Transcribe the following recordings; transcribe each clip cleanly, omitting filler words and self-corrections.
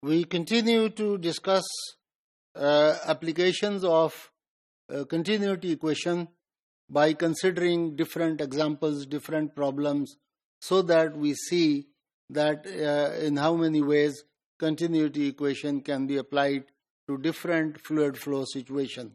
We continue to discuss applications of continuity equation by considering different examples, different problems, so that we see that in how many ways continuity equation can be applied to different fluid flow situations.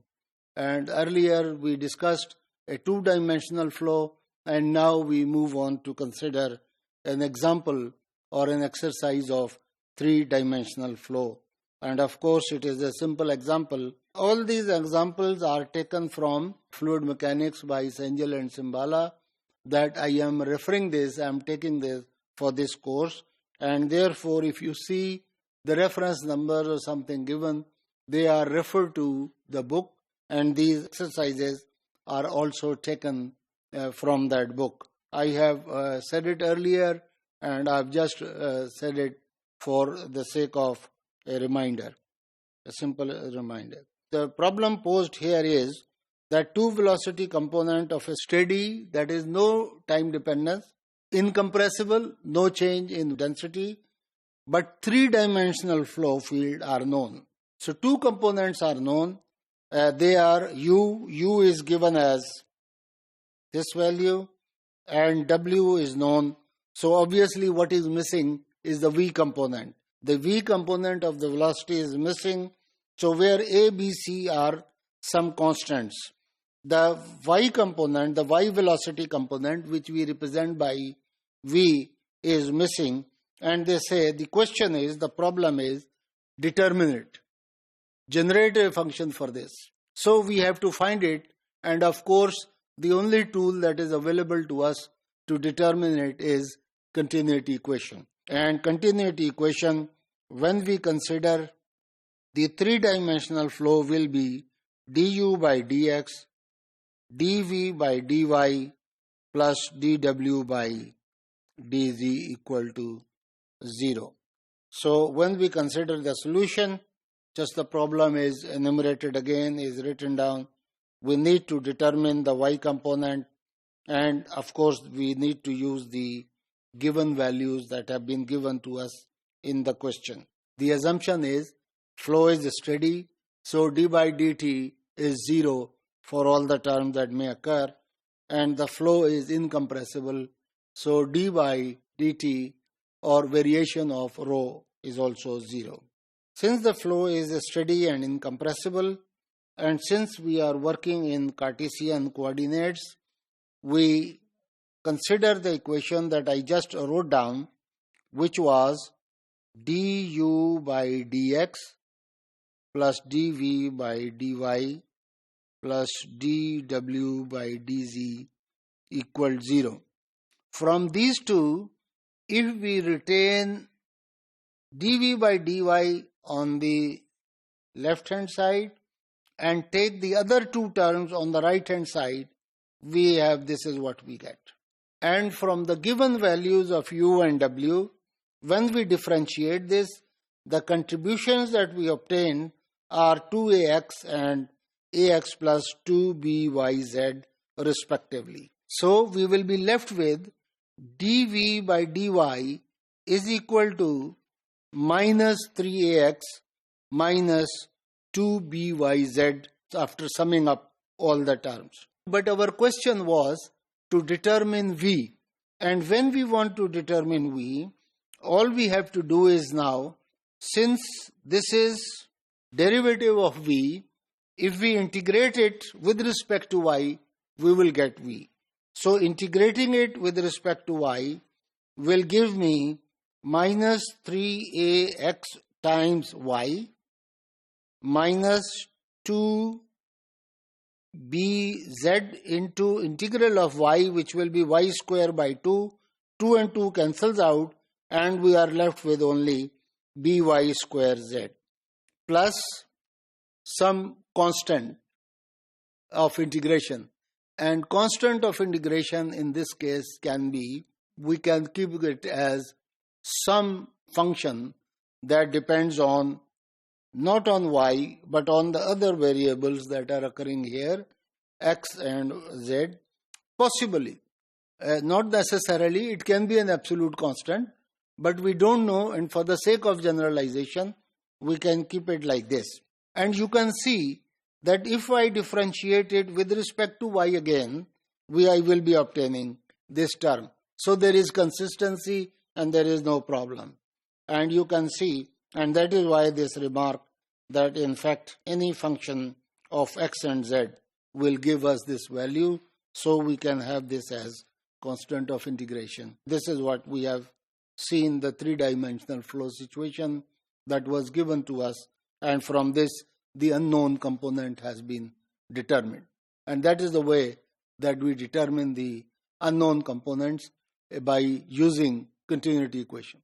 And earlier we discussed a two-dimensional flow, and now we move on to consider an example or an exercise of three-dimensional flow. And of course, it is a simple example. All these examples are taken from Fluid Mechanics by Sengel and Simbala, that I am referring this, I am taking this for this course. And therefore, if you see the reference number or something given, they are referred to the book, and these exercises are also taken from that book. I have said it earlier, and I have just said it for the sake of a reminder, a simple reminder. The problem posed here is that two velocity component of a steady, that is no time dependence, incompressible, no change in density, but three-dimensional flow field are known. So two components are known. They are U is given as this value, and W is known. So obviously what is missing is the V component. The V component of the velocity is missing. So where A, B, C are some constants, the Y component, the Y velocity component, which we represent by V, is missing. And they say the question is, the problem is, determine it. Generate a function for this. So we have to find it, and of course the only tool that is available to us to determine it is continuity equation. And continuity equation, when we consider the three-dimensional flow, will be du by dx, dv by dy plus dw by dz equal to 0. So when we consider the solution, just the problem is enumerated again, is written down. We need to determine the y component, and of course we need to use the given values that have been given to us in the question. The assumption is flow is steady, so d by dt is 0 for all the terms that may occur, and the flow is incompressible, so d by dt or variation of rho is also 0. Since the flow is steady and incompressible, and since we are working in Cartesian coordinates, we consider the equation that I just wrote down, which was du by dx plus dv by dy plus dw by dz equal 0. From these two, if we retain dv by dy on the left hand side and take the other two terms on the right hand side, we have, this is what we get. And from the given values of u and w, when we differentiate this, the contributions that we obtain are 2ax and ax plus 2byz respectively. So we will be left with dv by dy is equal to minus 3ax minus 2byz after summing up all the terms. But our question was to determine v, and when we want to determine v, all we have to do is now, since this is derivative of v, if we integrate it with respect to y, we will get v. So integrating it with respect to y will give me minus 3ax times y minus 2bz into integral of y, which will be y square by 2. 2 and 2 cancels out, and we are left with only by square z plus some constant of integration. And constant of integration in this case can be, we can keep it as some function that depends on, not on y, but on the other variables that are occurring here, x and z, possibly. Not necessarily, it can be an absolute constant, but we don't know, and for the sake of generalization, we can keep it like this. And you can see that if I differentiate it with respect to y again, I will be obtaining this term. So there is consistency and there is no problem. And you can see, and that is why this remark that in fact any function of x and z will give us this value, so we can have this as constant of integration. This is what we have seen, the three-dimensional flow situation that was given to us, and from this the unknown component has been determined. And that is the way that we determine the unknown components by using continuity equation.